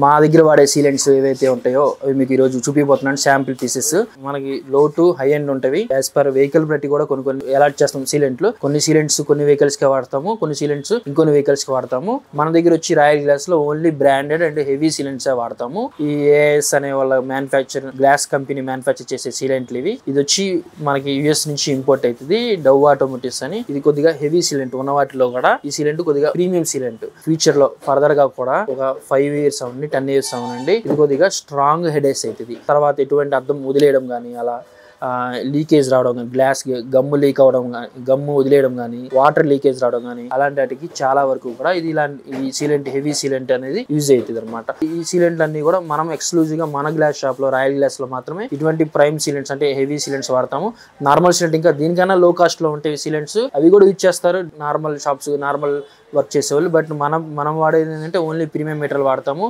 మా దగ్గర వాడే సీలెంట్స్ ఏవైతే ఉంటాయో అవి మీకు ఈ రోజు చూపిపోతున్నాను. శాంపిల్ పీసెస్ మనకి లో టు హై ఎండ్ ఉంటవి. యాజ్ పర్ వెహికల్ బట్టి కూడా కొన్ని అలాట్ చేస్తాం సీలెంట్లు. కొన్ని సీలెంట్స్ కొన్ని వెహికల్స్ కి వాడతాము, కొన్ని సీలెంట్స్ ఇంకొన్ని వెహికల్స్ కి వాడతాము. మన దగ్గర వచ్చి రాయల్ గ్లాస్ లో only branded and heavy sealants వాడతాము. ఈ ఏఎస్ అనే వాళ్ళ మ్యానుఫ్యాక్చర్ గ్లాస్ కంపెనీ మ్యానుఫ్యాక్చర్ చేసే సీలెంట్లు ఇవి. ఇది వచ్చి మనకి యుఎస్ నుంచి ఇంపోర్ట్ అవుతుంది. డవ్ ఆటోమోటివ్స్ అని. ఇది కొద్దిగా హెవీ సీలెంట్ ఉన్న వాటిలో కూడా ఈ సీలెంట్ కొద్దిగా ప్రీమియం సీలెంట్. ఫ్యూచర్ లో ఫర్దర్ గా కూడా ఒక 5 years అవనండి 10 years అవనండి ఇది కొద్దిగా స్ట్రాంగ్ హెడేస్ అవుతుంది. తర్వాత ఎటువంటి అద్దం వదిలేయడం కానీ అలా లీకేజ్ రావడం కానీ, గ్లాస్ గమ్ము లీక్ అవడం కానీ, గమ్ము వదిలేయడం కానీ, వాటర్ లీకేజ్ రావడం కానీ అలాంటి వాటికి చాలా వరకు కూడా ఇది ఈ సీలెంట్ హెవీ సీలెంట్ అనేది యూజ్ అవుతుంది అనమాట. ఈ సీలెంట్ అన్ని కూడా మనం ఎక్స్క్లూజివ్ గా మన గ్లాస్ షాప్ లో రాయల్ గ్లాస్ లో మాత్రమే ఇటువంటి ప్రైమ్ సీలెంట్స్ అంటే హెవీ సీలెంట్స్ వాడతాము. నార్మల్ సీలెంట్ ఇంకా దీనికన్నా లో కాస్ట్ లో ఉంటాయి సీలెంట్స్, అవి కూడా యూజ్ చేస్తారు నార్మల్ షాప్స్ నార్మల్ వర్క్ చేసేవాళ్ళు. బట్ మనం వాడేది ఏంటంటే ఓన్లీ ప్రీమియం మెటీరియల్ వాడతాము.